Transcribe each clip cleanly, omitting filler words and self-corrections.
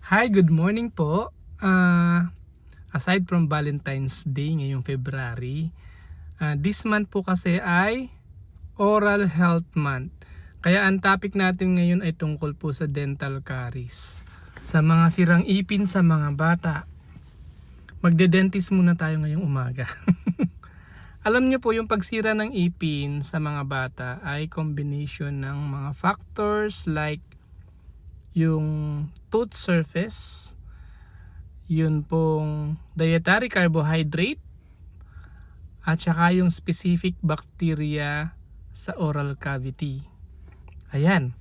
Hi, good morning po. Aside from Valentine's Day ngayong February, this month po kasi ay Oral Health Month. Kaya ang topic natin ngayon ay tungkol po sa dental caries. Sa mga sirang ipin sa mga bata. Magde-dentist muna tayo ngayong umaga. Alam niyo po yung pagsira ng ipin sa mga bata ay combination ng mga factors like yung tooth surface, yun pong dietary carbohydrate, at saka yung specific bacteria sa oral cavity. Ayan.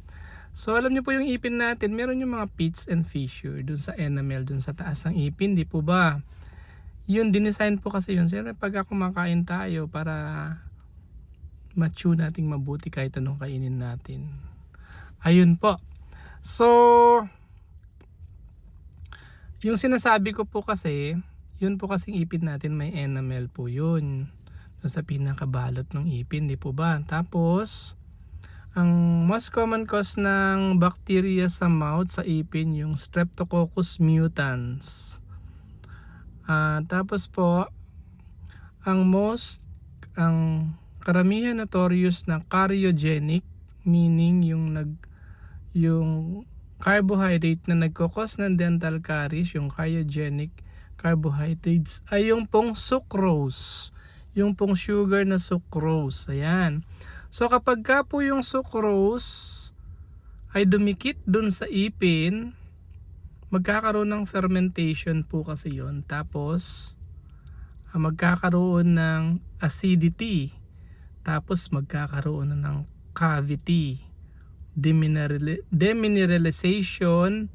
So alam niyo po yung ipin natin, meron yung mga pits and fissure dun sa enamel, dun sa taas ng ipin, di po ba? Yun, dinesign po kasi yun. Siyempre pagka kumakain tayo para ma-chew nating mabuti kahit anong kainin natin. Ayun po. So, yung sinasabi ko po kasi, yun po kasing ipin natin may enamel po yun. Doon sa pinakabalot ng ipin, di po ba? Tapos, ang most common cause ng bacteria sa mouth, sa ipin, yung Streptococcus mutans. Tapos po, ang karamihan notorious na cariogenic, meaning yung carbohydrate na nagkakos ng dental caries, yung cryogenic carbohydrates, ay yung pong sucrose, yung pong sugar na sucrose. Ayan. So kapag ka po yung sucrose ay dumikit dun sa ipin, magkakaroon ng fermentation po kasi yon. Tapos magkakaroon ng acidity. Tapos magkakaroon na ng cavity, demineralization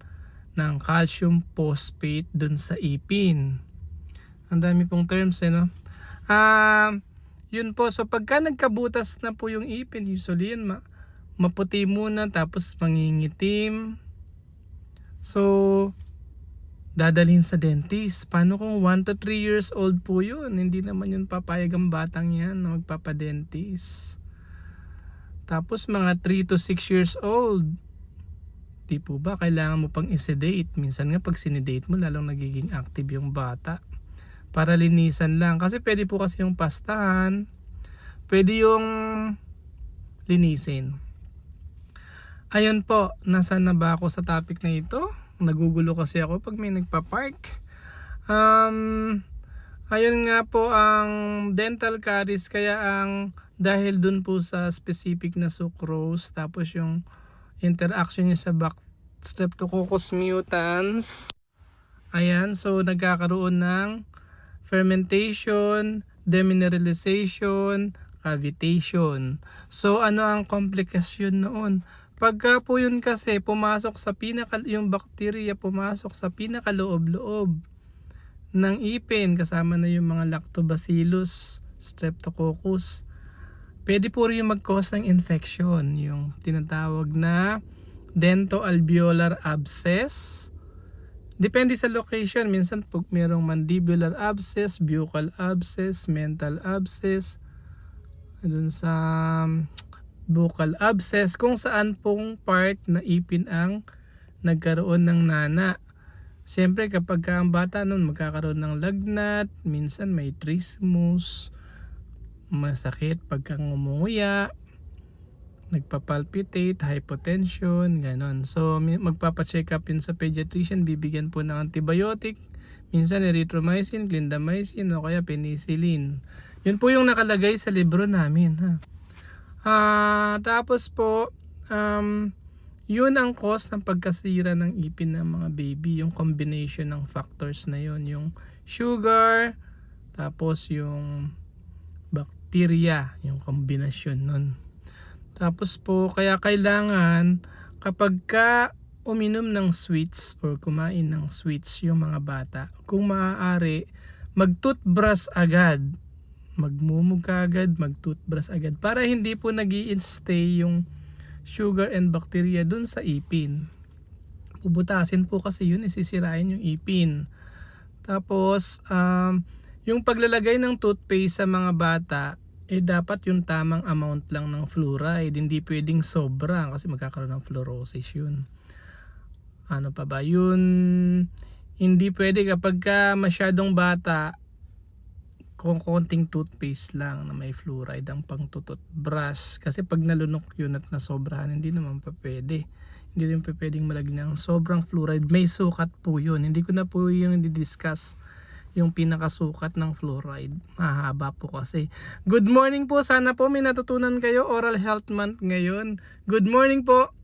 ng calcium phosphate dun sa ipin. Ang dami pong terms no? Yun po, so pagka nagkabutas na po yung ipin, usually yun maputi muna tapos mangingitim. So dadalhin sa dentist. Paano kung 1 to 3 years old po yun? Hindi naman yun papayag ang batang yan na magpapadentist. Tapos mga 3 to 6 years old, di po ba kailangan mo pang i-sedate? Minsan nga pag sinedate mo lalong nagiging active yung bata. Para linisan lang. Kasi pwede po kasi yung pastahan. Pwede yung linisin. Ayun po, nasaan na ba ako sa topic na ito? Nagugulo kasi ako pag may nagpa-park. Ayun nga po ang dental caries, kaya ang dahil dun po sa specific na sucrose, tapos yung interaction niya sa Streptococcus mutans. Ayan, so nagkakaroon ng fermentation, demineralization, cavitation. So ano ang komplikasyon noon? Pagka po yun kasi pumasok sa yung bacteria pumasok sa pinakaloob-loob ng ipin, kasama na yung mga lactobacillus, streptococcus, pwede po rin yung mag-cause ng infection, yung tinatawag na dentoalveolar abscess. Depende sa location, minsan pag merong mandibular abscess, buccal abscess, mental abscess, dun sa buccal abscess, kung saan pong part na ipin ang nagkaroon ng nana. Siyempre kapag ang bata nun magkakaroon ng lagnat, minsan may trismus, masakit pagka ngumunguya, nagpapalpitate, hypotension, ganon. So magpapacheck up yun sa pediatrician, bibigyan po ng antibiotic, minsan erythromycin, clindamycin, o kaya penicillin. Yun po yung nakalagay sa libro namin. Tapos po, yun ang cause ng pagkasira ng ipin ng mga baby, yung combination ng factors na yun, yung sugar, tapos yung bacteria, yung kombinasyon nun. Tapos po, kaya kailangan kapag ka uminom ng sweets or kumain ng sweets yung mga bata, kung maaari, mag-toothbrush agad. Magmumug ka agad, mag-toothbrush agad para hindi po nag-i-stay yung sugar and bacteria dun sa ipin. Bubutasin po kasi yun, isisirain yung ipin. Tapos, yung paglalagay ng toothpaste sa mga bata, dapat yung tamang amount lang ng fluoride. Hindi pwedeng sobra kasi magkakaroon ng fluorosis yun. Ano pa ba? Yun, hindi pwede kapag ka masyadong bata, kung konting toothpaste lang na may fluoride ang pangtutot brush. Kasi pag nalunok yun at nasobrahan, hindi naman pa pwede. Hindi rin pa pwedeng malagyan ng sobrang fluoride. May sukat po yun. Hindi ko na po yung di-discuss yung pinakasukat ng fluoride. Mahaba po kasi. Good morning po. Sana po may natutunan kayo. Oral Health Month ngayon. Good morning po.